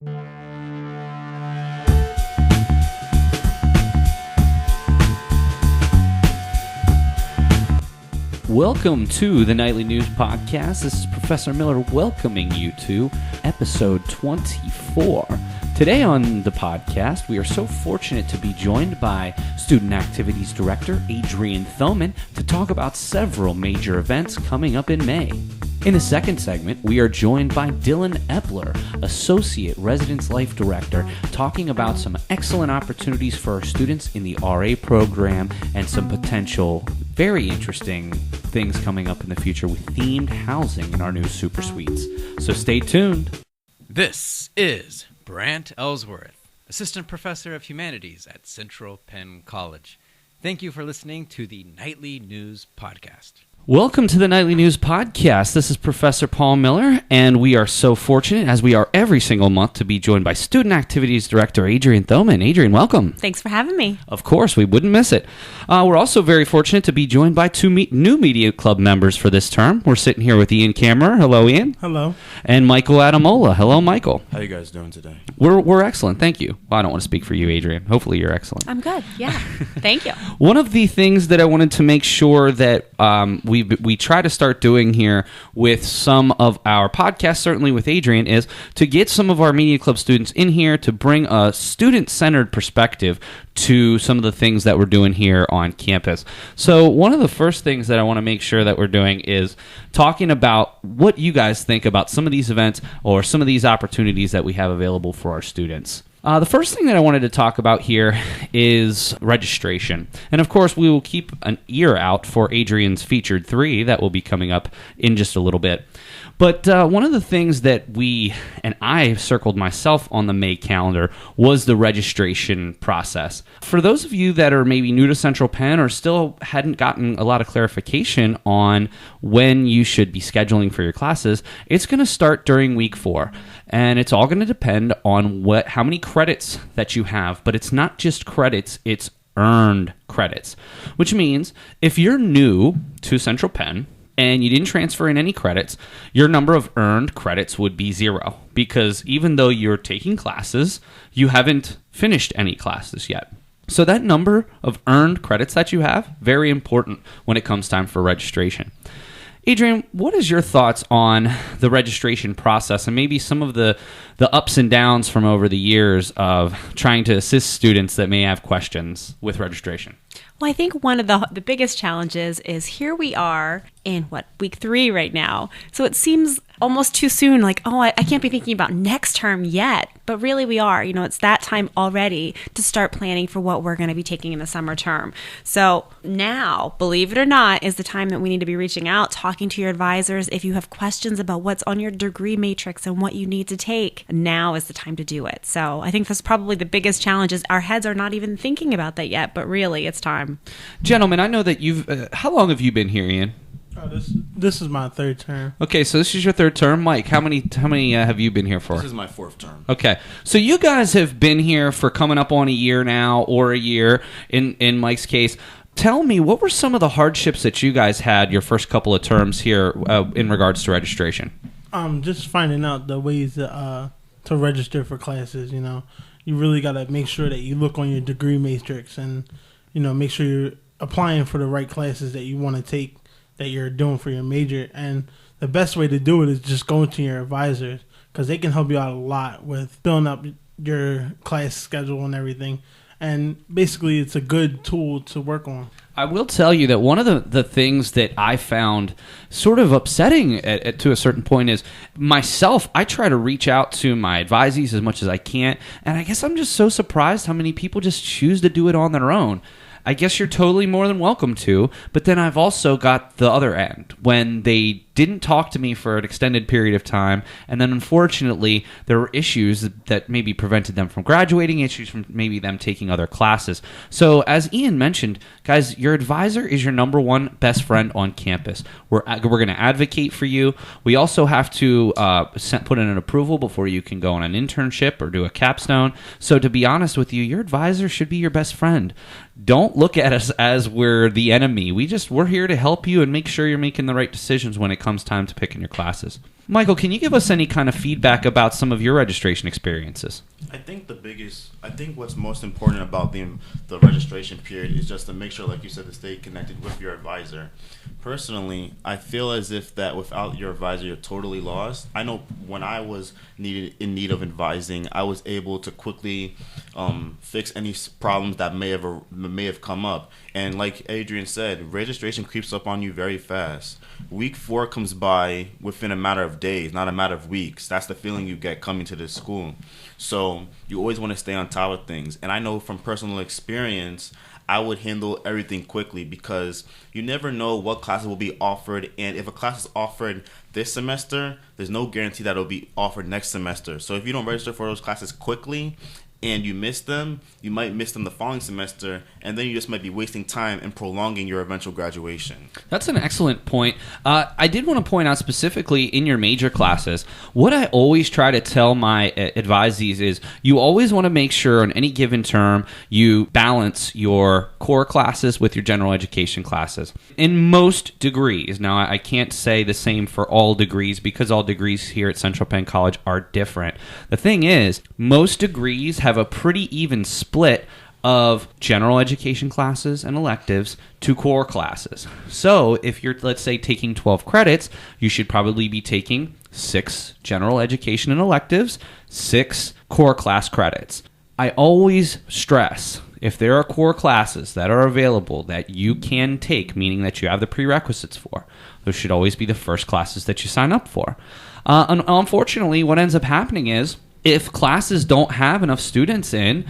Welcome to the Nightly News Podcast. This is Professor Miller welcoming you to episode 24. Today on the podcast, we are so fortunate to be joined by Student Activities Director Adrienne Thoman to talk about several major events coming up in May. In the second segment, we are joined by Dillon Epler, Associate Residence Life Director, talking about some excellent opportunities for our students in the RA program and some potential very interesting things coming up in the future with themed housing in our new super suites. So stay tuned. This is Brant Ellsworth, Assistant Professor of Humanities at Central Penn College. Thank you for listening to the Nightly News Podcast. Welcome to the Nightly News Podcast. This is Professor Paul Miller, and we are so fortunate, as we are every single month, to be joined by Student Activities Director Adrienne Thoman. Adrienne, welcome. Thanks for having me. Of course, we wouldn't miss it. We're also very fortunate to be joined by two new Media Club members for this term. We're sitting here with Ian Kammerer. Hello, Ian. Hello. And Michael Adamola. Hello, Michael. How you guys doing today? We're excellent, thank you. Well, I don't want to speak for you, Adrienne. Hopefully you're excellent. I'm good, yeah. Thank you. One of the things that I wanted to make sure that we try to start doing here with some of our podcasts, certainly with Adrienne, is to get some of our Media Club students in here to bring a student-centered perspective to some of the things that we're doing here on campus. So one of the first things that I want to make sure that we're doing is talking about what you guys think about some of these events or some of these opportunities that we have available for our students. The first thing that I wanted to talk about here is registration. And of course, we will keep an ear out for Adrienne's Featured 3 that will be coming up in just a little bit. But one of the things that I circled myself on the May calendar was the registration process. For those of you that are maybe new to Central Penn or still hadn't gotten a lot of clarification on when you should be scheduling for your classes, it's going to start during week 4. And it's all going to depend on how many credits that you have. But it's not just credits, it's earned credits. Which means if you're new to Central Penn and you didn't transfer in any credits, your number of earned credits would be 0. Because even though you're taking classes, you haven't finished any classes yet. So that number of earned credits that you have, very important when it comes time for registration. Adrienne, what is your thoughts on the registration process and maybe some of the ups and downs from over the years of trying to assist students that may have questions with registration? Well, I think one of the biggest challenges is here we are in, week 3 right now. So it seems almost too soon, like, I can't be thinking about next term yet. But really we are. It's that time already to start planning for what we're going to be taking in the summer term. So now, believe it or not, is the time that we need to be reaching out, talking to your advisors. If you have questions about what's on your degree matrix and what you need to take, now is the time to do it. So I think that's probably the biggest challenge is our heads are not even thinking about that yet, but really it's time. Gentlemen, I know that how long have you been here, Ian? This is my 3rd term. Okay, so this is your 3rd term. Mike, how many have you been here for? This is my 4th term. Okay, so you guys have been here for coming up on a year now, or a year in Mike's case. Tell me, what were some of the hardships that you guys had your first couple of terms here in regards to registration? Just finding out the ways to register for classes. You really got to make sure that you look on your degree matrix and make sure you're applying for the right classes that you want to take, that you're doing for your major. And the best way to do it is just going to your advisors, because they can help you out a lot with filling up your class schedule and everything. And basically, it's a good tool to work on. I will tell you that one of the things that I found sort of upsetting to a certain point is myself, I try to reach out to my advisees as much as I can, and I guess I'm just so surprised how many people just choose to do it on their own. I guess you're totally more than welcome to, but then I've also got the other end, when they didn't talk to me for an extended period of time, and then unfortunately there were issues that maybe prevented them from graduating, issues from maybe them taking other classes. So as Ian mentioned, guys, your advisor is your number one best friend on campus. We're going to advocate for you. We also have to put in an approval before you can go on an internship or do a capstone. So to be honest with you, your advisor should be your best friend. Don't look at us as we're the enemy. We're here to help you and make sure you're making the right decisions when it comes time to picking your classes. Michael, can you give us any kind of feedback about some of your registration experiences? I think what's most important about the registration period is just to make sure, like you said, to stay connected with your advisor. Personally, I feel as if that without your advisor, you're totally lost. I know when I was in need of advising, I was able to quickly fix any problems that may have come up. And like Adrienne said, registration creeps up on you very fast. Week 4 comes by within a matter of days, not a matter of weeks. That's the feeling you get coming to this school. So you always want to stay on top of things. And I know from personal experience, I would handle everything quickly because you never know what classes will be offered. And if a class is offered this semester, there's no guarantee that it'll be offered next semester. So if you don't register for those classes quickly and you miss them, you might miss them the following semester, and then you just might be wasting time and prolonging your eventual graduation. That's an excellent point. I did want to point out specifically in your major classes, what I always try to tell my advisees is you always want to make sure on any given term you balance your core classes with your general education classes. In most degrees, now I can't say the same for all degrees because all degrees here at Central Penn College are different. The thing is, most degrees have a pretty even split of general education classes and electives to core classes. So if you're, let's say, taking 12 credits, you should probably be taking 6 general education and electives, 6 core class credits. I always stress, if there are core classes that are available that you can take, meaning that you have the prerequisites for, those should always be the first classes that you sign up for. Unfortunately, what ends up happening is if classes don't have enough students in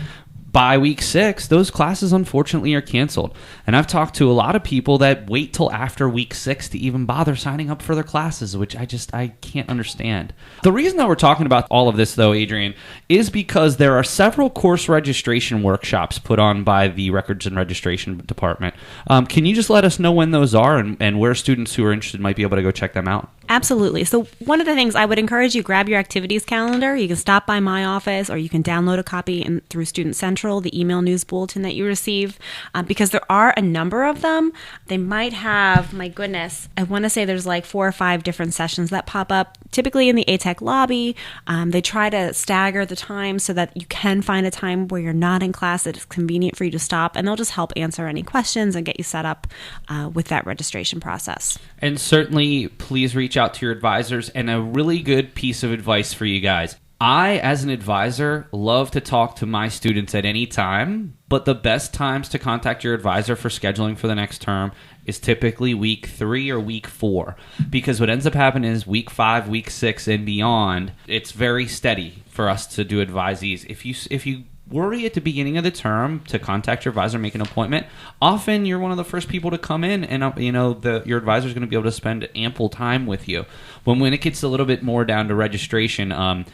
by week 6, those classes unfortunately are canceled. And I've talked to a lot of people that wait till after week 6 to even bother signing up for their classes, which I can't understand. The reason that we're talking about all of this, though, Adrienne, is because there are several course registration workshops put on by the Records and Registration Department. Can you just let us know when those are and where students who are interested might be able to go check them out? Absolutely. So one of the things I would encourage you, grab your activities calendar. You can stop by my office or you can download a copy through Student Central, the email news bulletin that you receive, because there are a number of them. They might have, my goodness, I want to say there's like 4 or 5 different sessions that pop up, typically in the ATEC lobby. They try to stagger the time so that you can find a time where you're not in class that is convenient for you to stop, and they'll just help answer any questions and get you set up with that registration process. And certainly, please reach out to your advisors. And a really good piece of advice for you guys. I, as an advisor, love to talk to my students at any time, but the best times to contact your advisor for scheduling for the next term is typically week 3 or week 4, because what ends up happening is week 5, week 6, and beyond, it's very steady for us to do advisees. If you worry at the beginning of the term to contact your advisor, make an appointment, often you're one of the first people to come in, and your advisor is going to be able to spend ample time with you. When it gets a little bit more down to registration,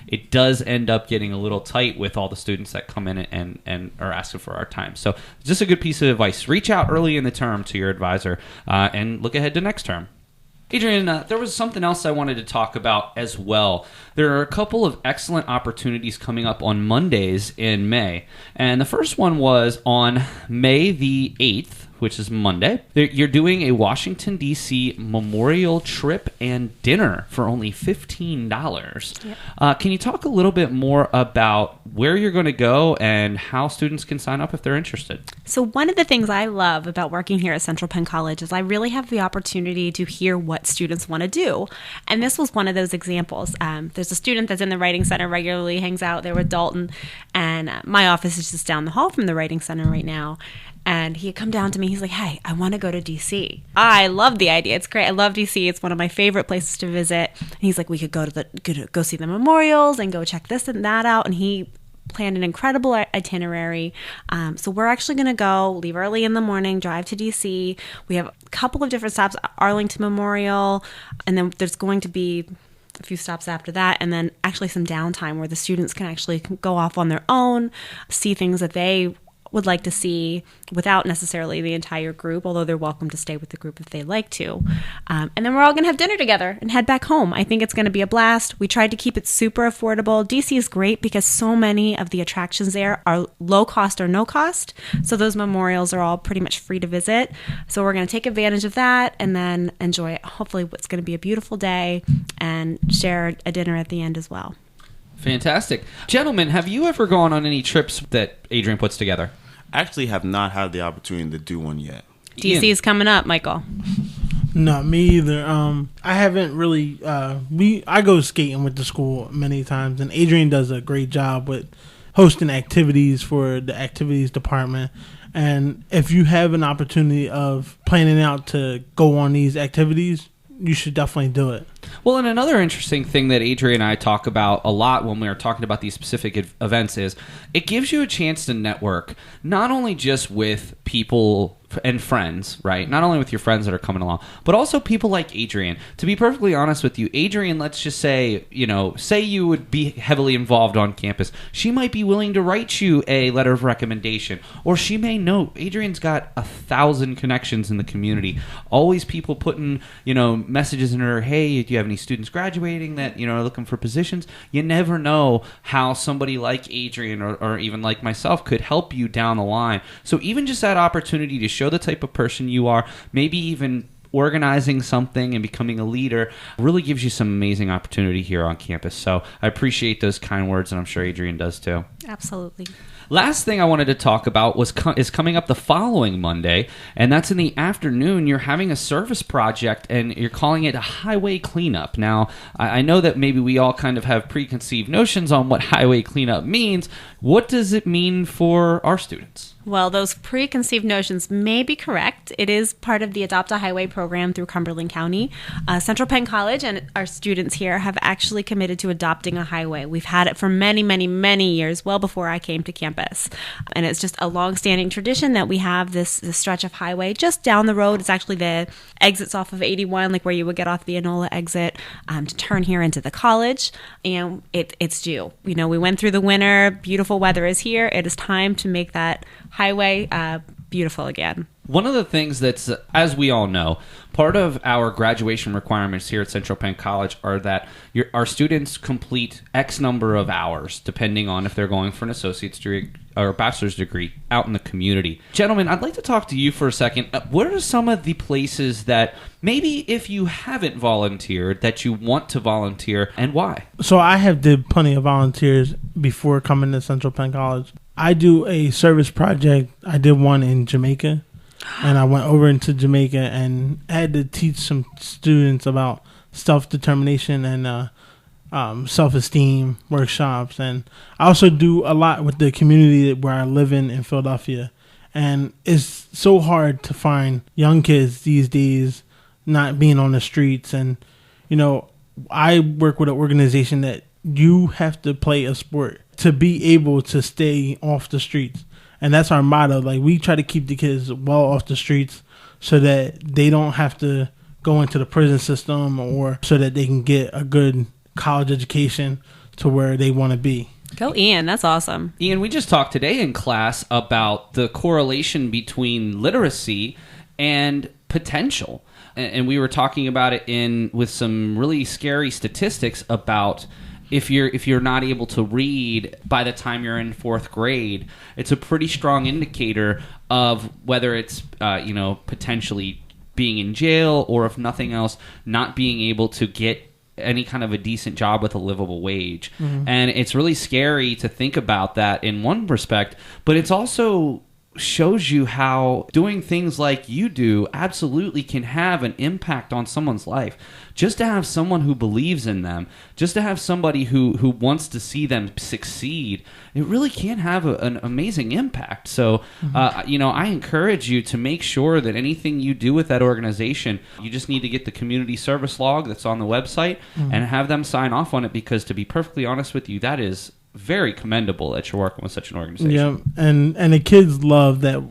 it does end up getting a little tight with all the students that come in and are asking for our time. So just a good piece of advice. Reach out early in the term to your advisor and look ahead to next term. Adrienne, there was something else I wanted to talk about as well. There are a couple of excellent opportunities coming up on Mondays in May. And the first one was on May the 8th, which is Monday. You're doing a Washington, D.C. memorial trip and dinner for only $15. Yep. Can you talk a little bit more about where you're going to go and how students can sign up if they're interested? So one of the things I love about working here at Central Penn College is I really have the opportunity to hear what students want to do. And this was one of those examples. There's a student that's in the Writing Center, regularly hangs out there with Dalton, and my office is just down the hall from the Writing Center right now. And he had come down to me. He's like, hey, I want to go to D.C. I love the idea. It's great. I love D.C. It's one of my favorite places to visit. And he's like, we could go see the memorials and go check this and that out. And he planned an incredible itinerary. So we're actually going to go, leave early in the morning, drive to D.C. We have a couple of different stops, Arlington Memorial, and then there's going to be a few stops after that, and then actually some downtime where the students can actually go off on their own, see things that they would like to see without necessarily the entire group, although they're welcome to stay with the group if they'd like to. And then we're all going to have dinner together and head back home. I think it's going to be a blast. We tried to keep it super affordable. DC is great because so many of the attractions there are low cost or no cost. So those memorials are all pretty much free to visit. So we're going to take advantage of that and then enjoy hopefully what's going to be a beautiful day and share a dinner at the end as well. Fantastic. Gentlemen, have you ever gone on any trips that Adrienne puts together? I actually have not had the opportunity to do one yet. DC is coming up, Michael. No, me either. I haven't really. I go skating with the school many times, and Adrienne does a great job with hosting activities for the activities department. And if you have an opportunity of planning out to go on these activities, you should definitely do it. Well, and another interesting thing that Adrienne and I talk about a lot when we are talking about these specific events is it gives you a chance to network, not only just with people and friends, right? Not only with your friends that are coming along, but also people like Adrienne. To be perfectly honest with you, Adrienne, let's just say, say you would be heavily involved on campus. She might be willing to write you a letter of recommendation, or she may know. Adrienne's got 1,000 connections in the community. Always people putting, messages in her, hey, do you have any students graduating that, are looking for positions? You never know how somebody like Adrienne or even like myself could help you down the line. So even just that opportunity to show the type of person you are, maybe even organizing something and becoming a leader, really gives you some amazing opportunity here on campus. So I appreciate those kind words, and I'm sure Adrienne does too. Absolutely. Last thing I wanted to talk about is coming up the following Monday, and that's in the afternoon. You're having a service project, and you're calling it a highway cleanup. Now, I know that maybe we all kind of have preconceived notions on what highway cleanup means. What does it mean for our students? Well, those preconceived notions may be correct. It is part of the Adopt a Highway program through Cumberland County. Central Penn College and our students here have actually committed to adopting a highway. We've had it for many, many, many years, well before I came to campus. And it's just a long-standing tradition that we have this stretch of highway just down the road. It's actually the exits off of 81, like where you would get off the Enola exit to turn here into the college. And it's due. We went through the winter. Beautiful weather is here. It is time to make that highway beautiful again. One of the things that's, as we all know, part of our graduation requirements here at Central Penn College are that our students complete X number of hours, depending on if they're going for an associate's degree or a bachelor's degree out in the community. Gentlemen, I'd like to talk to you for a second. What are some of the places that maybe if you haven't volunteered that you want to volunteer, and why? So I have did plenty of volunteers before coming to Central Penn College. I do a service project. I did one in Jamaica, and I went over into Jamaica and had to teach some students about self-determination and self-esteem workshops. And I also do a lot with the community where I live in Philadelphia. And it's so hard to find young kids these days not being on the streets. And, I work with an organization that you have to play a sport to be able to stay off the streets. And that's our motto. Like, we try to keep the kids well off the streets so that they don't have to go into the prison system, or so that they can get a good college education to where they want to be. Go Ian, that's awesome. Ian, we just talked today in class about the correlation between literacy and potential. And we were talking about it with some really scary statistics about if you're not able to read by the time you're in fourth grade, it's a pretty strong indicator of whether it's potentially being in jail, or if nothing else, not being able to get any kind of a decent job with a livable wage. Mm-hmm. And it's really scary to think about that in one respect, but it's also shows you how doing things like you do absolutely can have an impact on someone's life. Just to have someone who believes in them, just to have somebody who wants to see them succeed, it really can have an amazing impact. So, I encourage you to make sure that anything you do with that organization, you just need to get the community service log that's on the website and have them sign off on it, because to be perfectly honest with you, that is very commendable that you're working with such an organization. Yeah, and the kids love that,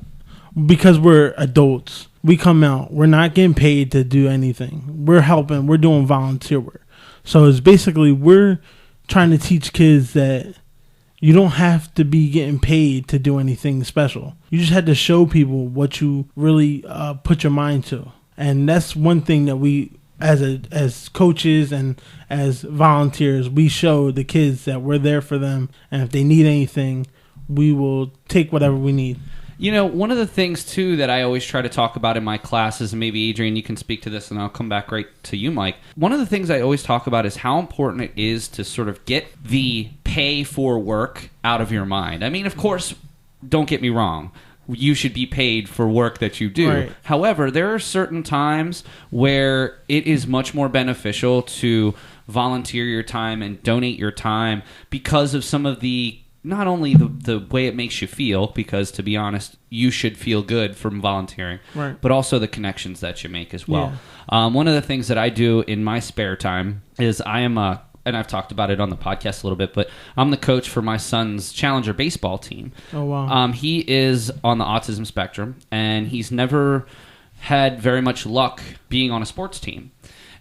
because we're adults. We come out. We're not getting paid to do anything. We're helping. We're doing volunteer work. So it's basically we're trying to teach kids that you don't have to be getting paid to do anything special. You just had to show people what you really put your mind to. And that's one thing that we, as coaches and as volunteers, we show the kids that we're there for them. And if they need anything, we will take whatever we need. You know, one of the things, too, that I always try to talk about in my classes, and maybe, Adrienne, you can speak to this, and I'll come back right to you, Mike. One of the things I always talk about is how important it is to sort of get the pay for work out of your mind. I mean, of course, don't get me wrong. You should be paid for work that you do. Right. However, there are certain times where it is much more beneficial to volunteer your time and donate your time because of some of the not only the way it makes you feel, because to be honest, you should feel good from volunteering, right, but also the connections that you make as well. Yeah. One of the things that I do in my spare time is I am and I've talked about it on the podcast a little bit, but I'm the coach for my son's Challenger baseball team. Oh, wow. He is on the autism spectrum, and he's never had very much luck being on a sports team.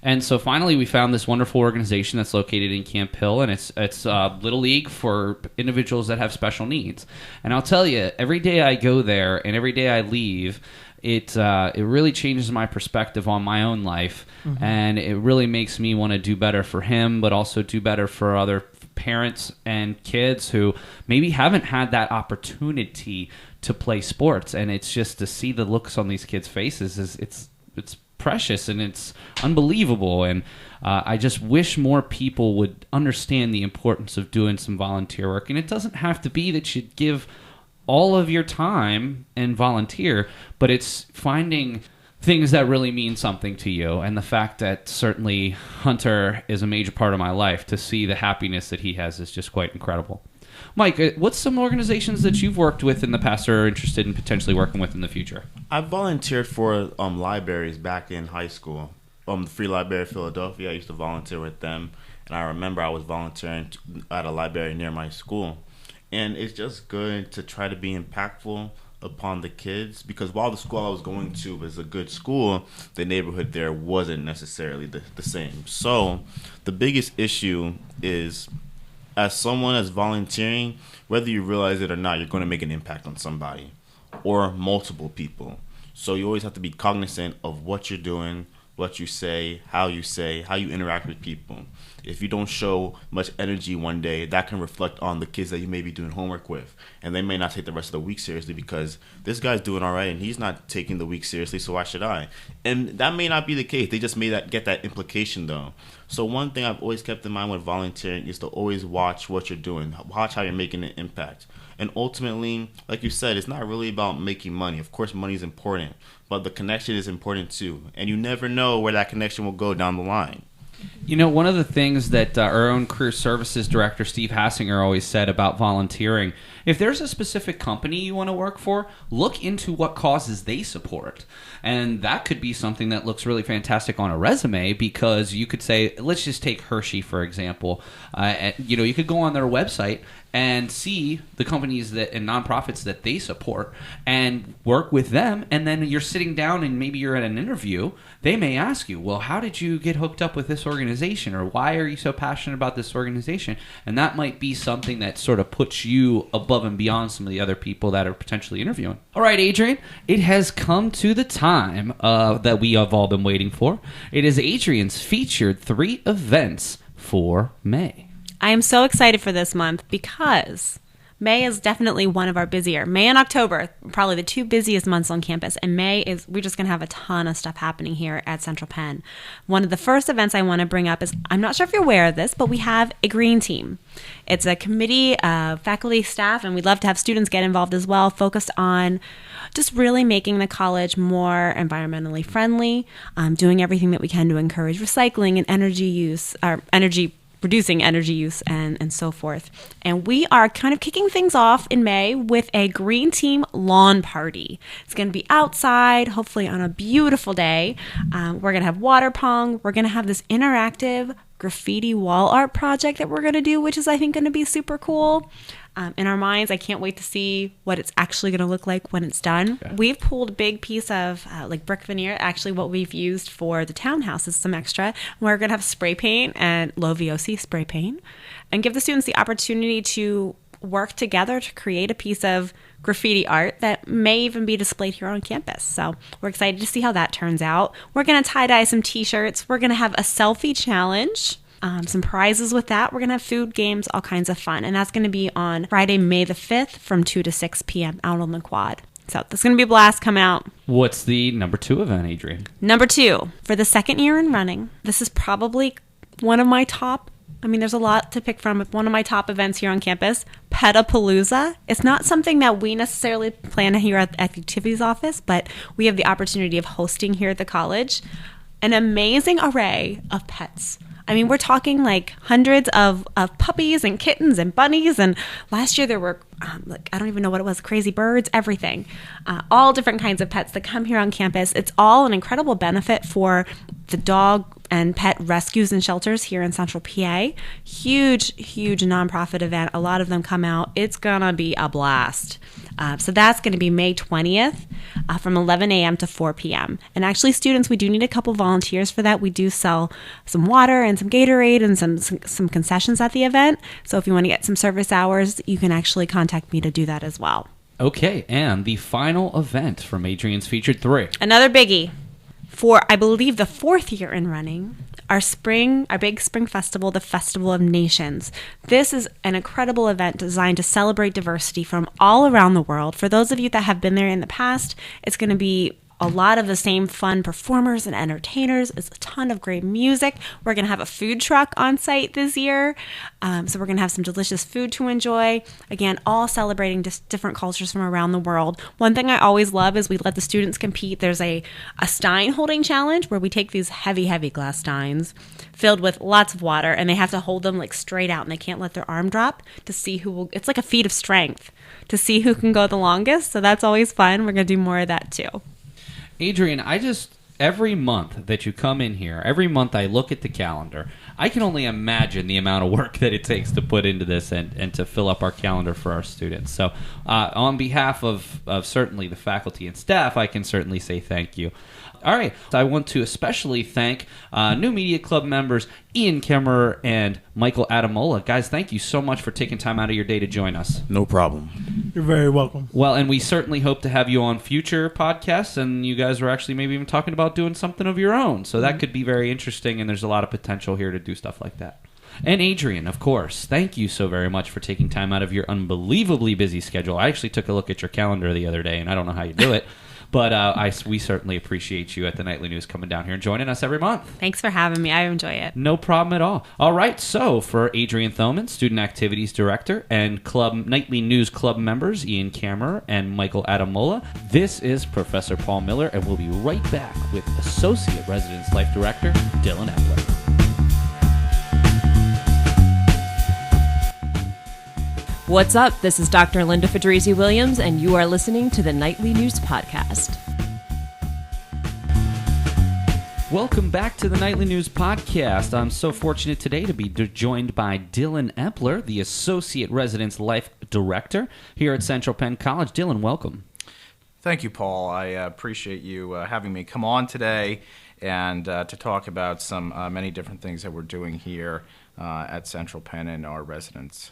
And so finally we found this wonderful organization that's located in Camp Hill, and it's Little League for individuals that have special needs. And I'll tell you, every day I go there and every day I leave, it really changes my perspective on my own life, mm-hmm. and it really makes me want to do better for him, but also do better for other parents and kids who maybe haven't had that opportunity to play sports. And it's just to see the looks on these kids' faces it's precious and it's unbelievable, and I just wish more people would understand the importance of doing some volunteer work. And it doesn't have to be that you give all of your time and volunteer, but it's finding things that really mean something to you. And the fact that certainly Hunter is a major part of my life, to see the happiness that he has is just quite incredible. Mike, what's some organizations that you've worked with in the past or are interested in potentially working with in the future? I volunteered for libraries back in high school. The Free Library of Philadelphia, I used to volunteer with them. And I remember I was volunteering at a library near my school. And it's just good to try to be impactful upon the kids, because while the school I was going to was a good school, the neighborhood there wasn't necessarily the same. So the biggest issue is, as someone that's volunteering, whether you realize it or not, you're going to make an impact on somebody or multiple people. So you always have to be cognizant of what you're doing, what you say, how you interact with people. If you don't show much energy one day, that can reflect on the kids that you may be doing homework with. And they may not take the rest of the week seriously because this guy's doing all right and he's not taking the week seriously, so why should I? And that may not be the case. They just may get that implication, though. So one thing I've always kept in mind when volunteering is to always watch what you're doing. Watch how you're making an impact. And ultimately, like you said, it's not really about making money. Of course, money is important, but the connection is important too. And you never know where that connection will go down the line. You know, one of the things that our own career services director, Steve Hassinger, always said about volunteering, if there's a specific company you want to work for, look into what causes they support. And that could be something that looks really fantastic on a resume, because you could say, let's just take Hershey, for example. You could go on their website and see the companies and nonprofits that they support and work with them. And then you're sitting down and maybe you're at an interview. They may ask you, well, how did you get hooked up with this organization? Or why are you so passionate about this organization? And that might be something that sort of puts you above and beyond some of the other people that are potentially interviewing. All right, Adrienne, it has come to the time that we have all been waiting for. It is Adrienne's featured 3 events for May. I am so excited for this month because May is definitely one of our busier. May and October, probably the 2 busiest months on campus. And we're just going to have a ton of stuff happening here at Central Penn. One of the first events I want to bring up is, I'm not sure if you're aware of this, but we have a green team. It's a committee of faculty, staff, and we'd love to have students get involved as well, focused on just really making the college more environmentally friendly, doing everything that we can to encourage recycling and energy use, or reducing energy use and so forth. And we are kind of kicking things off in May with a green team lawn party. It's going to be outside, hopefully on a beautiful day. We're going to have water pong. We're going to have this interactive graffiti wall art project that we're going to do, which is, I think, going to be super cool. In our minds, I can't wait to see what it's actually going to look like when it's done. Okay. We've pulled a big piece of brick veneer, actually what we've used for the townhouse is some extra. We're going to have spray paint and low VOC spray paint, and give the students the opportunity to work together to create a piece of graffiti art that may even be displayed here on campus. So we're excited to see how that turns out. We're going to tie-dye some t-shirts. We're going to have a selfie challenge, some prizes with that. We're going to have food, games, all kinds of fun. And that's going to be on Friday, May the 5th from 2 to 6 p.m. out on the quad. So that's going to be a blast. Come out. What's the number 2 event, Adrienne? Number 2, for the second year in running, this is probably one of my top, there's a lot to pick from, but one of my top events here on campus, Petapalooza. It's not something that we necessarily plan here at the activities office, but we have the opportunity of hosting here at the college an amazing array of pets. We're talking like hundreds of puppies and kittens and bunnies. And last year there were, I don't even know what it was, crazy birds, everything. All different kinds of pets that come here on campus. It's all an incredible benefit for the dog and pet rescues and shelters here in Central PA. Huge, huge nonprofit event. A lot of them come out. It's going to be a blast. So that's going to be May 20th from 11 a.m. to 4 p.m. And actually, students, we do need a couple volunteers for that. We do sell some water and some Gatorade and some concessions at the event. So if you want to get some service hours, you can actually contact me to do that as well. Okay, and the final event from Adrienne's Featured 3. Another biggie. For, I believe, the 4th year in running, our big spring festival, the Festival of Nations. This is an incredible event designed to celebrate diversity from all around the world. For those of you that have been there in the past, it's going to be a lot of the same fun performers and entertainers. It's a ton of great music. We're going to have a food truck on site this year. So we're going to have some delicious food to enjoy. Again, all celebrating just different cultures from around the world. One thing I always love is we let the students compete. There's a stein holding challenge where we take these heavy, heavy glass steins filled with lots of water, and they have to hold them like straight out, and they can't let their arm drop to see who will. It's like a feat of strength to see who can go the longest. So that's always fun. We're going to do more of that too. Adrienne, every month that you come in here, every month I look at the calendar, I can only imagine the amount of work that it takes to put into this and to fill up our calendar for our students. So on behalf of certainly the faculty and staff, I can certainly say thank you. All right, I want to especially thank new Media Club members Ian Kemmerer and Michael Adamola. Guys, thank you so much for taking time out of your day to join us. No problem. You're very welcome. Well, and we certainly hope to have you on future podcasts, and you guys were actually maybe even talking about doing something of your own. So that could be very interesting, and there's a lot of potential here to do stuff like that. And Adrienne, of course, thank you so very much for taking time out of your unbelievably busy schedule. I actually took a look at your calendar the other day, and I don't know how you do it. But we certainly appreciate you at the Nightly News coming down here and joining us every month. Thanks for having me. I enjoy it. No problem at all. All right, so for Adrienne Thoman, Student Activities Director, and Nightly News Club members Ian Kemmerer and Michael Adamola, this is Professor Paul Miller, and we'll be right back with Associate Residence Life Director Dillon Epler. What's up? This is Dr. Linda Fedrizzi-Williams, and you are listening to the Nightly News Podcast. Welcome back to the Nightly News Podcast. I'm so fortunate today to be joined by Dillon Epler, the Associate Residence Life Director here at Central Penn College. Dillon, welcome. Thank you, Paul. I appreciate you having me come on today and to talk about some many different things that we're doing here at Central Penn in our residence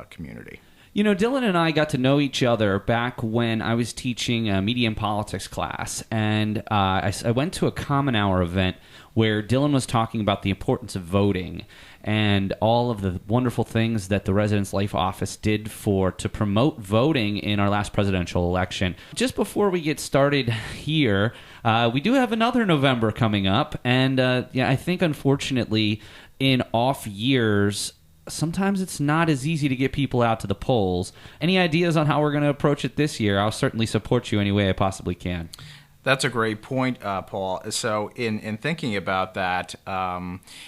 community. You know, Dillon and I got to know each other back when I was teaching a media and politics class, and I went to a Common Hour event where Dillon was talking about the importance of voting and all of the wonderful things that the Residence Life Office did to promote voting in our last presidential election. Just before we get started here, we do have another November coming up, and I think unfortunately in off years, sometimes it's not as easy to get people out to the polls. Any ideas on how we're going to approach it this year? I'll certainly support you any way I possibly can. That's a great point, Paul. So in thinking about that,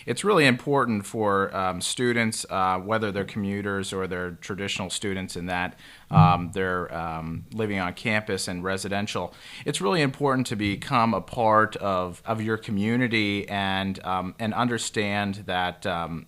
it's really important for students, whether they're commuters or they're traditional students in that they're living on campus and residential. It's really important to become a part of your community and understand that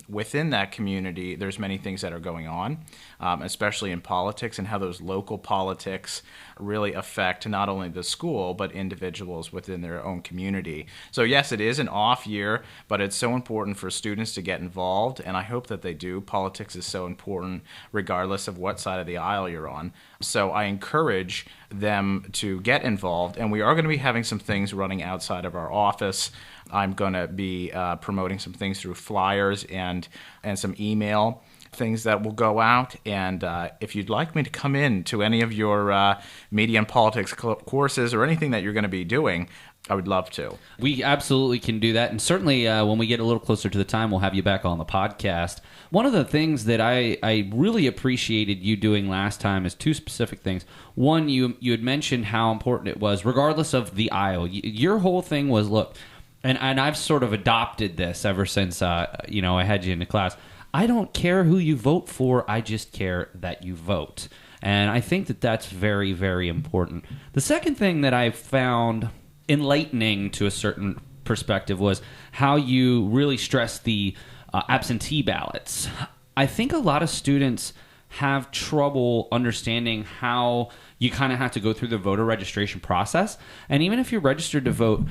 within that community there's many things that are going on, especially in politics, and how those local politics really affect not only the school but individuals individuals within their own community. So yes, it is an off year, but it's so important for students to get involved, and I hope that they do. Politics is so important regardless of what side of the aisle you're on. So I encourage them to get involved, and we are going to be having some things running outside of our office. I'm going to be promoting some things through flyers and some email things that will go out. And if you'd like me to come in to any of your media and politics courses or anything that you're going to be doing, I would love to. We absolutely can do that. And certainly when we get a little closer to the time, we'll have you back on the podcast. One of the things that I really appreciated you doing last time is two specific things. One, you had mentioned how important it was, regardless of the aisle. Your whole thing was, look, and I've sort of adopted this ever since I had you in the class. I don't care who you vote for. I just care that you vote. And I think that that's very, very important. The second thing that I found enlightening to a certain perspective was how you really stress the absentee ballots. I think a lot of students have trouble understanding how you kind of have to go through the voter registration process. And even if you're registered to vote,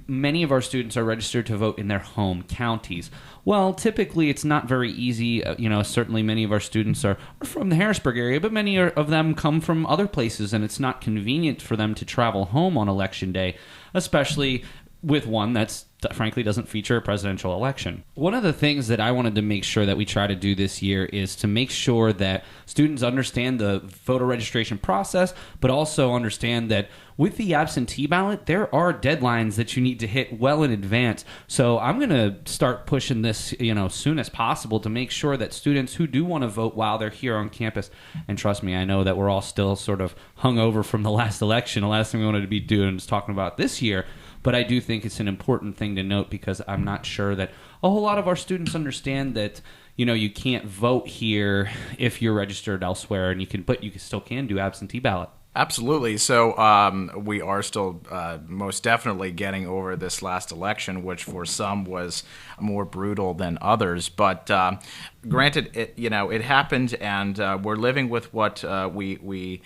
many of our students are registered to vote in their home counties. Well, typically it's not very easy. Certainly many of our students are from the Harrisburg area, but many of them come from other places, and it's not convenient for them to travel home on Election Day, especially with one that frankly doesn't feature a presidential election. One of the things that I wanted to make sure that we try to do this year is to make sure that students understand the voter registration process, but also understand that with the absentee ballot, there are deadlines that you need to hit well in advance. So I'm going to start pushing this, soon as possible to make sure that students who do want to vote while they're here on campus, and trust me, I know that we're all still sort of hungover from the last election. The last thing we wanted to be doing is talking about this year. But I do think it's an important thing to note because I'm not sure that a whole lot of our students understand that, you can't vote here if you're registered elsewhere, and but you still can do absentee ballot. Absolutely. So we are still most definitely getting over this last election, which for some was more brutal than others. But granted, it happened, and we're living with what we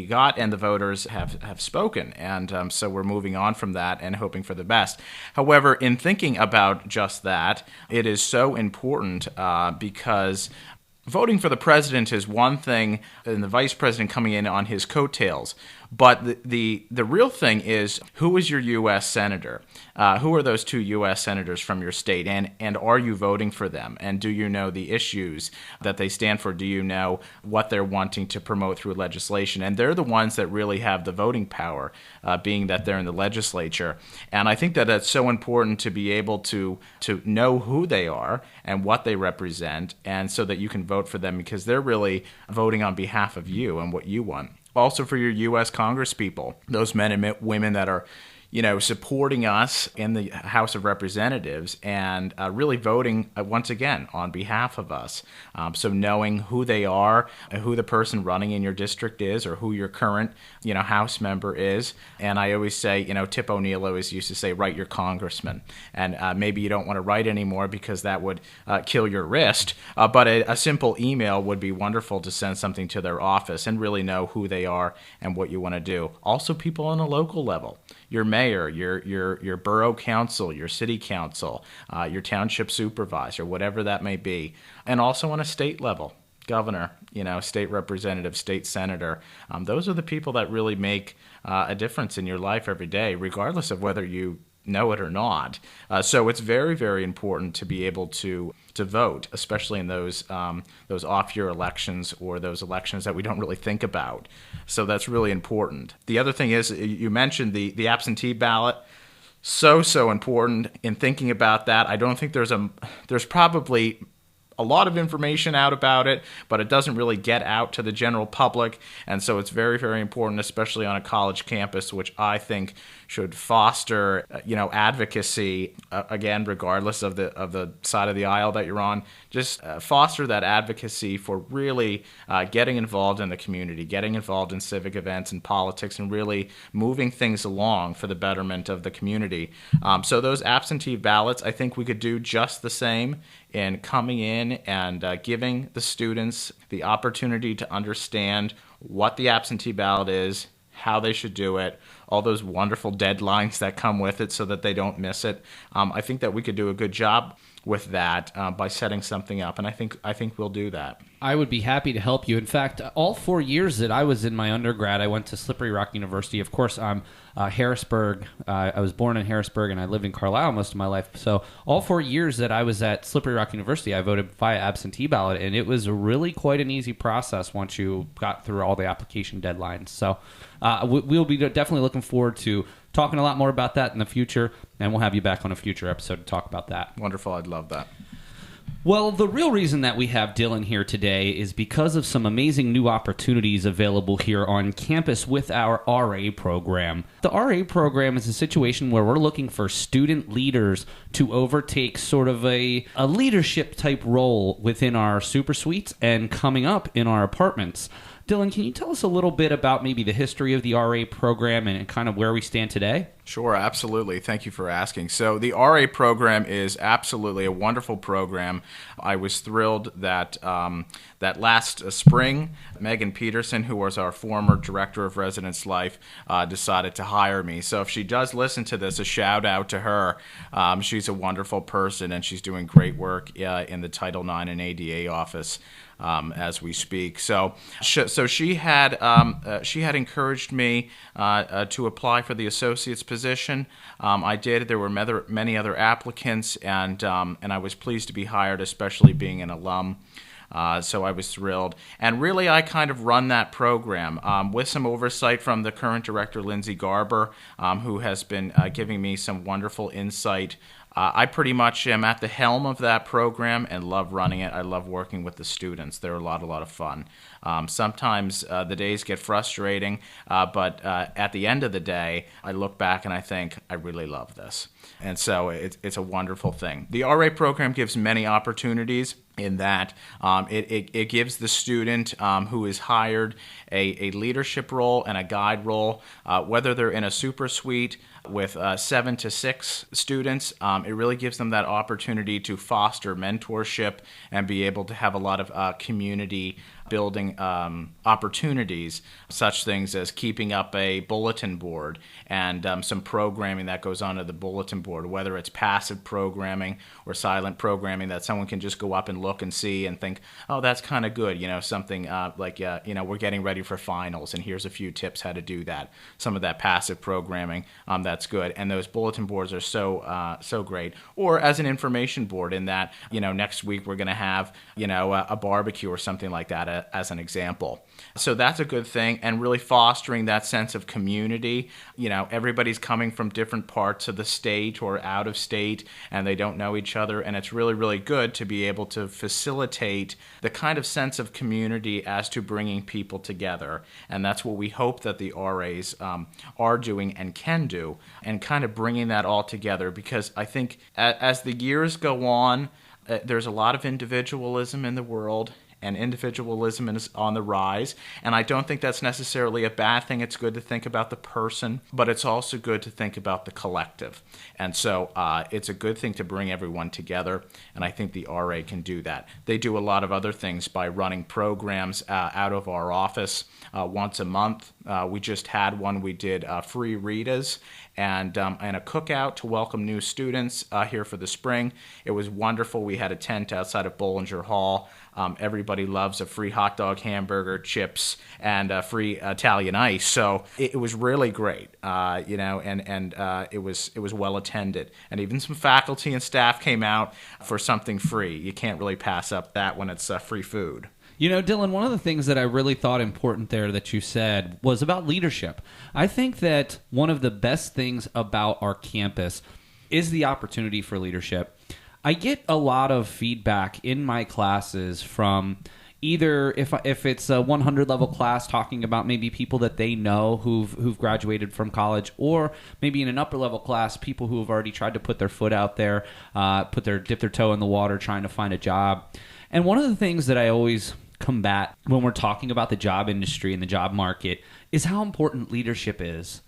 got, and the voters have spoken. And so we're moving on from that and hoping for the best. However, in thinking about just that, it is so important because voting for the president is one thing, and the vice president coming in on his coattails. But the real thing is, who is your U.S. senator? Who are those two U.S. senators from your state? And are you voting for them? And do you know the issues that they stand for? Do you know what they're wanting to promote through legislation? And they're the ones that really have the voting power, being that they're in the legislature. And I think that it's so important to be able to know who they are and what they represent, and so that you can vote for them, because they're really voting on behalf of you and what you want. Also for your U.S. Congress people, those men and women that are, supporting us in the House of Representatives and really voting, once again, on behalf of us. So knowing who they are, who the person running in your district is, or who your current, House member is. And I always say, Tip O'Neill always used to say, write your congressman. And maybe you don't want to write anymore because that would kill your wrist. But a simple email would be wonderful to send something to their office and really know who they are and what you want to do. Also, people on a local level. Your mayor, your borough council, your city council, your township supervisor, whatever that may be. And also on a state level, governor, state representative, state senator. Those are the people that really make a difference in your life every day, regardless of whether you know it or not. So it's very, very important to be able to vote, especially in those off-year elections, or those elections that we don't really think about. So that's really important. The other thing is, you mentioned the absentee ballot. So important in thinking about that. I don't think there's probably a lot of information out about it, but it doesn't really get out to the general public. And so it's very, very important, especially on a college campus, which I think should foster, advocacy, again, regardless of the side of the aisle that you're on. Just foster that advocacy for really getting involved in the community, getting involved in civic events and politics, and really moving things along for the betterment of the community. So those absentee ballots, I think we could do just the same in coming in and giving the students the opportunity to understand what the absentee ballot is, how they should do it. all those wonderful deadlines that come with it so that they don't miss it. I think that we could do a good job with that by setting something up, and I think we'll do that. I would be happy to help you. In fact, all 4 years that I was in my undergrad, I went to Slippery Rock University. Of course, I'm Harrisburg. I was born in Harrisburg, and I lived in Carlisle most of my life. So all 4 years that I was at Slippery Rock University, I voted via absentee ballot, and it was really quite an easy process once you got through all the application deadlines. So we'll be definitely looking forward to talking a lot more about that in the future, and we'll have you back on a future episode to talk about that. Wonderful. I'd love that. Well, the real reason that we have Dillon here today is because of some amazing new opportunities available here on campus with our RA program. The RA program is a situation where we're looking for student leaders to overtake sort of a leadership type role within our super suites and coming up in our apartments. Dillon, can you tell us a little bit about maybe the history of the RA program and kind of where we stand today? Sure, absolutely. Thank you for asking. So the RA program is absolutely a wonderful program. I was thrilled that that last spring, Megan Peterson, who was our former director of residence life, decided to hire me. So if she does listen to this, a shout out to her. She's a wonderful person, and she's doing great work in the Title IX and ADA office. As we speak, so she had encouraged me to apply for the associate's position. I did. There were many other applicants, and I was pleased to be hired, especially being an alum. So I was thrilled. And really, I kind of run that program with some oversight from the current director, Lindsay Garber, who has been giving me some wonderful insight. I pretty much am at the helm of that program and love running it. I love working with the students. They're a lot of fun. Sometimes the days get frustrating, but at the end of the day, I look back and I think, I really love this. And so it's a wonderful thing. The RA program gives many opportunities in that it gives the student who is hired a leadership role and a guide role, whether they're in a super suite with 7 to 6 students. It really gives them that opportunity to foster mentorship and be able to have a lot of community building opportunities, such things as keeping up a bulletin board and some programming that goes onto the bulletin board, whether it's passive programming or silent programming that someone can just go up and look and see and think, oh, that's kind of good, something like, we're getting ready for finals and here's a few tips how to do that. Some of that passive programming, that's good. And those bulletin boards are so great. Or as an information board in that, next week we're going to have, a barbecue or something like that as an example. So that's a good thing, and really fostering that sense of community. Everybody's coming from different parts of the state or out of state, and they don't know each other, and it's really, really good to be able to facilitate the kind of sense of community as to bringing people together. And that's what we hope that the RAs are doing and can do, and kind of bringing that all together, because I think as the years go on, there's a lot of individualism in the world, and individualism is on the rise. And I don't think that's necessarily a bad thing. It's good to think about the person, but it's also good to think about the collective. And so it's a good thing to bring everyone together, and I think the RA can do that. They do a lot of other things by running programs out of our office once a month. We just had one. We did free readas and a cookout to welcome new students here for the spring. It was wonderful. We had a tent outside of Bollinger Hall. Everybody loves a free hot dog, hamburger, chips, and free Italian ice. So it was really great, and it was well attended. And even some faculty and staff came out for something free. You can't really pass up that when it's free food. Dillon, one of the things that I really thought important there that you said was about leadership. I think that one of the best things about our campus is the opportunity for leadership. I get a lot of feedback in my classes from either if it's a 100 level class talking about maybe people that they know who've graduated from college, or maybe in an upper level class, people who have already tried to put their foot out there, dip their toe in the water trying to find a job. And one of the things that I always combat when we're talking about the job industry and the job market is how important leadership is.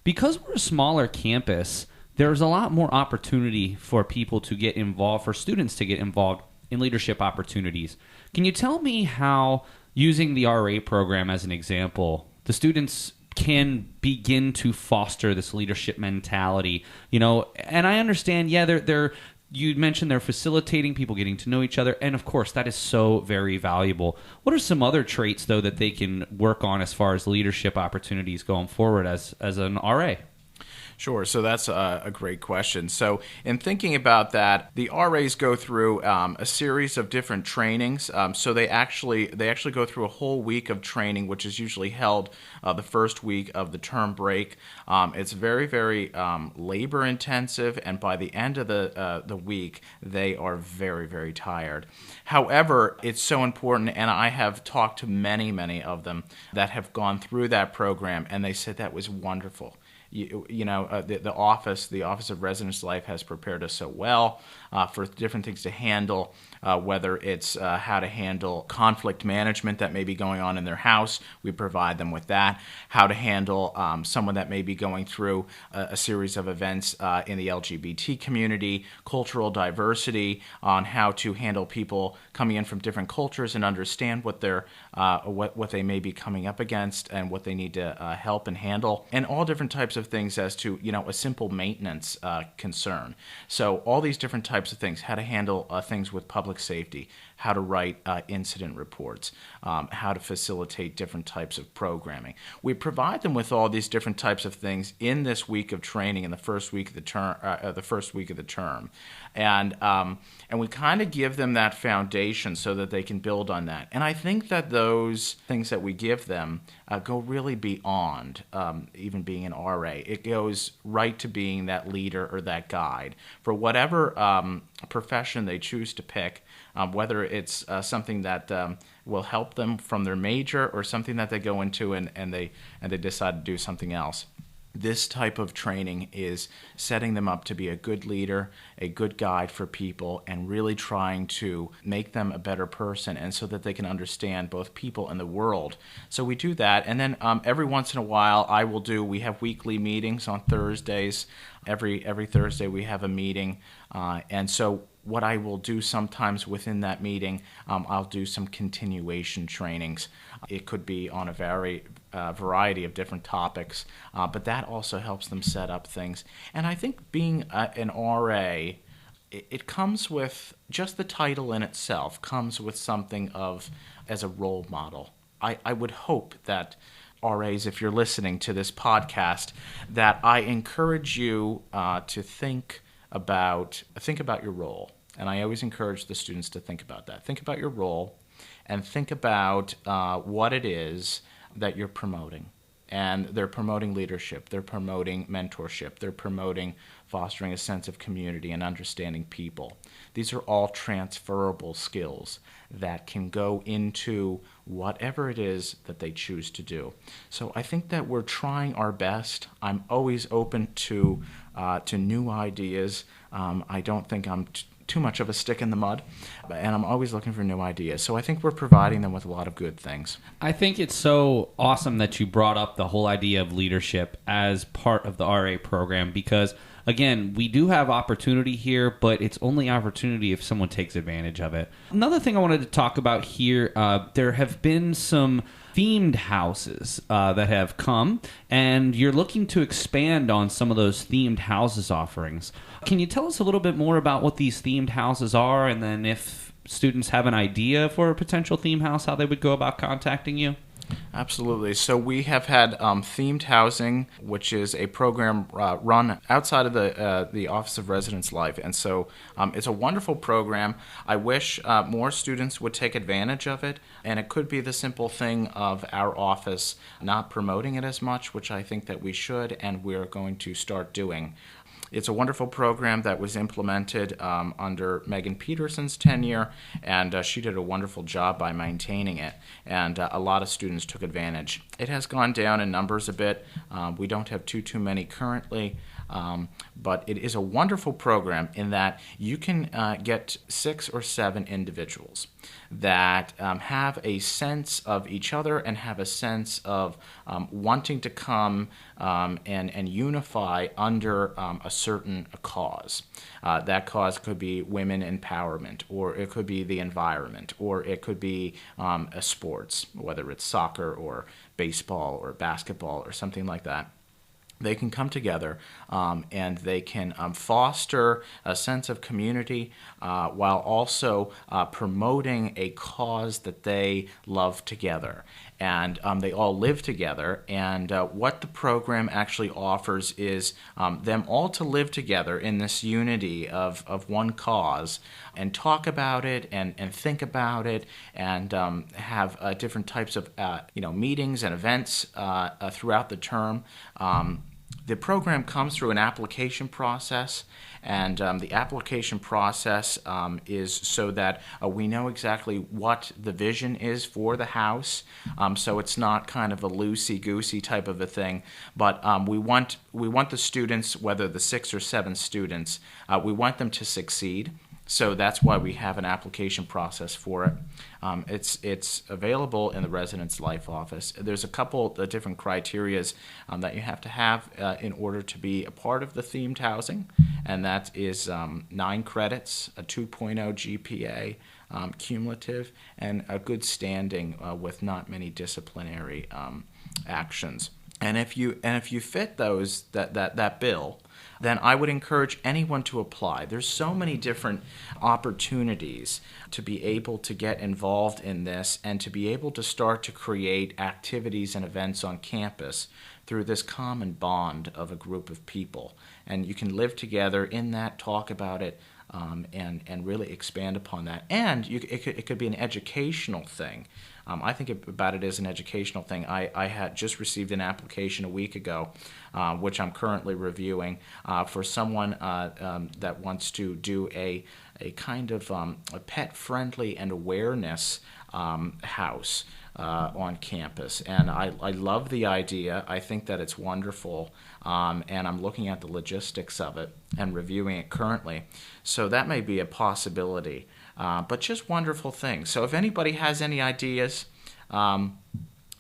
Because we're a smaller campus, there's a lot more opportunity for people to get involved, for students to get involved in leadership opportunities. Can you tell me how, using the RA program as an example, the students can begin to foster this leadership mentality, and I understand, they're you mentioned they're facilitating people getting to know each other, and of course that is so very valuable. What are some other traits though that they can work on as far as leadership opportunities going forward as an RA? Sure. So that's a great question. So in thinking about that, the RAs go through a series of different trainings. So they actually go through a whole week of training, which is usually held the first week of the term break. It's very, very labor intensive, and by the end of the week, they are very, very tired. However, it's so important, and I have talked to many, many of them that have gone through that program, and they said that was wonderful. The Office of Residence Life has prepared us so well for different things to handle, whether it's how to handle conflict management that may be going on in their house. We provide them with that. How to handle someone that may be going through a series of events in the LGBT community, cultural diversity, on how to handle people coming in from different cultures and understand what they may be coming up against and what they need to help and handle, and all different types of things as to a simple maintenance concern. So all these different types of things: how to handle things with public safety, how to write incident reports, how to facilitate different types of programming. We provide them with all these different types of things in this week of training in the first week of the term, and we kind of give them that foundation so that they can build on that. And I think that those things that we give them go really beyond even being an RA. It goes right to being that leader or that guide for whatever profession they choose to pick, whether it's something that will help them from their major or something that they go into and they decide to do something else. This type of training is setting them up to be a good leader, a good guide for people, and really trying to make them a better person, and so that they can understand both people and the world. So we do that, and then every once in a while we have weekly meetings on Thursdays. Every Thursday we have a meeting, and so what I will do sometimes within that meeting, I'll do some continuation trainings. It could be on a variety of different topics, but that also helps them set up things. And I think being an RA, it comes with, just the title in itself comes with something as a role model. I would hope that RAs, if you're listening to this podcast, that I encourage you to think about your role. And I always encourage the students to think about that. Think about your role, and think about what it is that you're promoting. And they're promoting leadership, they're promoting mentorship, they're promoting fostering a sense of community and understanding people. These are all transferable skills that can go into whatever it is that they choose to do. So I think that we're trying our best. I'm always open to new ideas. I don't think I'm too much of a stick in the mud, and I'm always looking for new ideas. So I think we're providing them with a lot of good things. I think it's so awesome that you brought up the whole idea of leadership as part of the RA program, because again, we do have opportunity here, but it's only opportunity if someone takes advantage of it. Another thing I wanted to talk about here, there have been some themed houses that have come, and you're looking to expand on some of those themed houses offerings. Can you tell us a little bit more about what these themed houses are, and then if students have an idea for a potential theme house, how they would go about contacting you? Absolutely. So we have had themed housing, which is a program run outside of the Office of Residence Life. And so it's a wonderful program. I wish more students would take advantage of it. And it could be the simple thing of our office not promoting it as much, which I think that we should, and we're going to start doing. It's a wonderful program that was implemented under Megan Peterson's tenure, and she did a wonderful job by maintaining it, and a lot of students took advantage. It has gone down in numbers a bit. We don't have too many currently, But it is a wonderful program in that you can get 6 or 7 individuals that have a sense of each other and have a sense of wanting to come and unify under a certain cause. That cause could be women empowerment, or it could be the environment, or it could be sports, whether it's soccer or baseball or basketball or something like that. They can come together and they can foster a sense of community while also promoting a cause that they love together. And they all live together. And what the program actually offers is them all to live together in this unity of one cause and talk about it and think about it and have different types of meetings and events throughout the term. The program comes through an application process, and the application process is so that we know exactly what the vision is for the house. So it's not kind of a loosey-goosey type of a thing, but we want the students, whether the 6 or 7 students, we want them to succeed. So that's why we have an application process for it. It's available in the Residence Life office. There's a couple of different criterias that you have to have in order to be a part of the themed housing, and that is 9 credits, a 2.0 GPA, cumulative, and a good standing with not many disciplinary actions. And if you fit those that bill, then I would encourage anyone to apply. There's so many different opportunities to be able to get involved in this and to be able to start to create activities and events on campus through this common bond of a group of people. And you can live together in that, talk about it, and really expand upon that. And it could be an educational thing. I think about it as an educational thing. I had just received an application a week ago, which I'm currently reviewing, for someone that wants to do a kind of a pet-friendly and awareness house on campus. And I love the idea. I think that it's wonderful, and I'm looking at the logistics of it and reviewing it currently. So that may be a possibility. But just wonderful things. So if anybody has any ideas and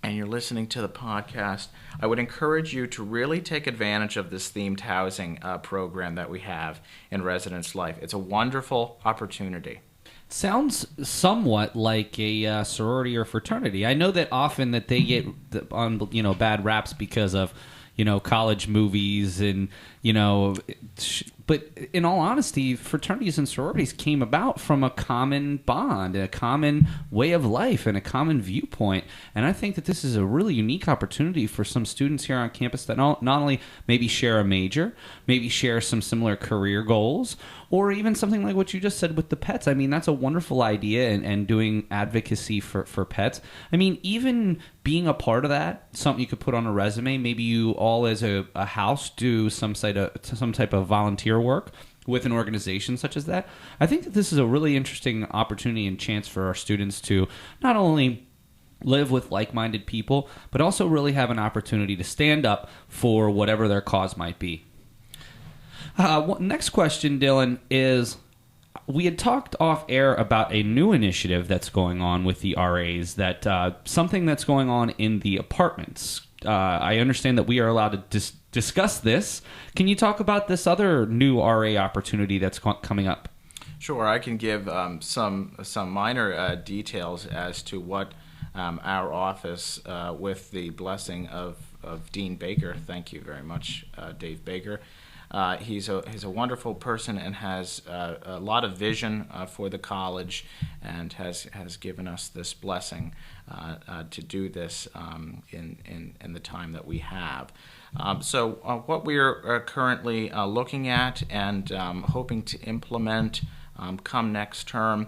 you're listening to the podcast, I would encourage you to really take advantage of this themed housing program that we have in Residence Life. It's a wonderful opportunity. Sounds somewhat like a sorority or fraternity. I know that often that they get on bad raps because of college movies and but in all honesty, fraternities and sororities came about from a common bond, a common way of life, and a common viewpoint. And I think that this is a really unique opportunity for some students here on campus that not only maybe share a major, maybe share some similar career goals, or even something like what you just said with the pets. I mean, that's a wonderful idea, and doing advocacy for pets. I mean, even being a part of that, something you could put on a resume. Maybe you all as a house do some type of volunteer work with an organization such as that. I think that this is a really interesting opportunity and chance for our students to not only live with like-minded people, but also really have an opportunity to stand up for whatever their cause might be. Next question, Dillon, is we had talked off air about a new initiative that's going on with the RAs, that something that's going on in the apartments. I understand that we are allowed to discuss this. Can you talk about this other new RA opportunity that's coming up? Sure, I can give some minor details as to what our office, with the blessing of Dean Baker, thank you very much, Dave Baker. He's a wonderful person and has a lot of vision for the college, and has given us this blessing to do this in the time that we have. So what we are currently looking at and hoping to implement come next term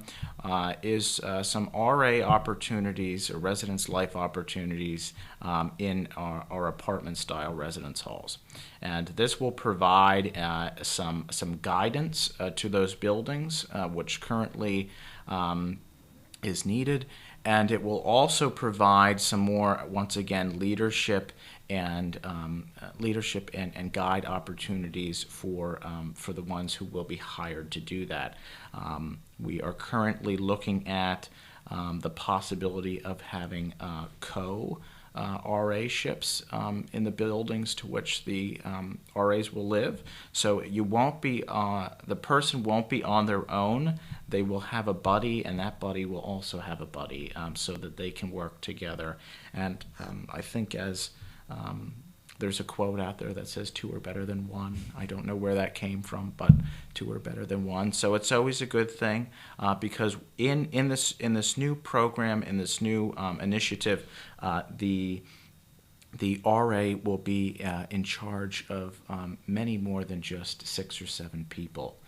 is some RA opportunities, or residence life opportunities, in our apartment-style residence halls. And this will provide some guidance to those buildings, which currently is needed, And it will also provide some more, once again, leadership and guide opportunities for the ones who will be hired to do that. We are currently looking at the possibility of having RA ships in the buildings to which the RAs will live. So you won't be the person won't be on their own. They will have a buddy, and that buddy will also have a buddy, so that they can work together. And I think there's a quote out there that says 2 are better than 1. I don't know where that came from, but 2 are better than 1. So it's always a good thing, because in this new program, in this new initiative, the RA will be in charge of many more than just 6 or 7 people.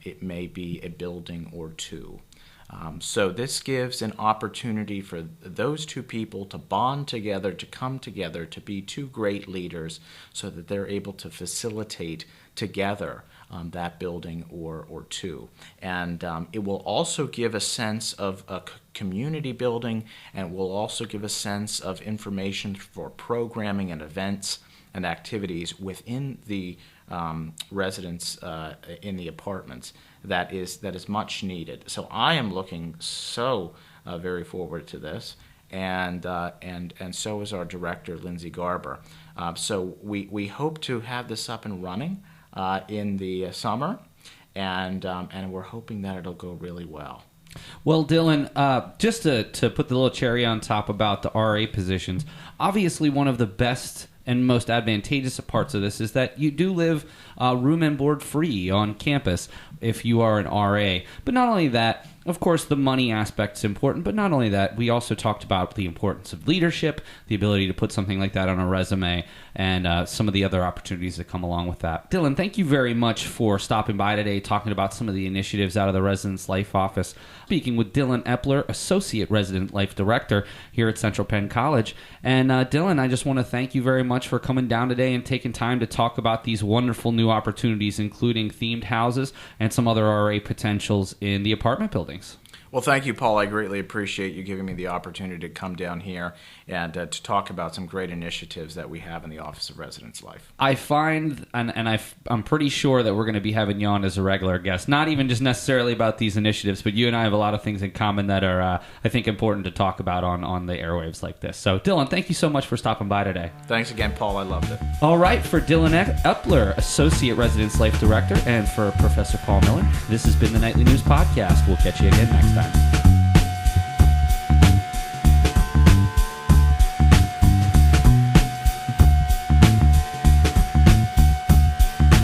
It may be a building or 2. So this gives an opportunity for those 2 people to bond together, to come together, to be 2 great leaders, so that they're able to facilitate together that building or 2. And it will also give a sense of a community building, and will also give a sense of information for programming and events and activities within the residents in the apartments. That is much needed. So I am looking very forward to this, and so is our director, Lindsay Garber. So we hope to have this up and running in the summer, and we're hoping that it'll go really well. Well, Dillon, just to put the little cherry on top about the RA positions, obviously one of the best and most advantageous parts of this is that you do live room and board free on campus if you are an RA. But not only that, of course, the money aspect is important, but not only that, we also talked about the importance of leadership, the ability to put something like that on a resume, and some of the other opportunities that come along with that. Dillon, thank you very much for stopping by today, talking about some of the initiatives out of the Residence Life Office. Speaking with Dillon Epler, Associate Resident Life Director here at Central Penn College. And Dillon, I just want to thank you very much for coming down today and taking time to talk about these wonderful new opportunities, including themed houses and some other RA potentials in the apartment buildings. Well, thank you, Paul. I greatly appreciate you giving me the opportunity to come down here and to talk about some great initiatives that we have in the Office of Residence Life. I find, and I'm pretty sure that we're going to be having you on as a regular guest, not even just necessarily about these initiatives, but you and I have a lot of things in common that are, I think, important to talk about on the airwaves like this. So, Dillon, thank you so much for stopping by today. Thanks again, Paul. I loved it. All right, for Dillon Epler, Associate Residence Life Director, and for Professor Paul Miller, this has been the Nightly News Podcast. We'll catch you again next time.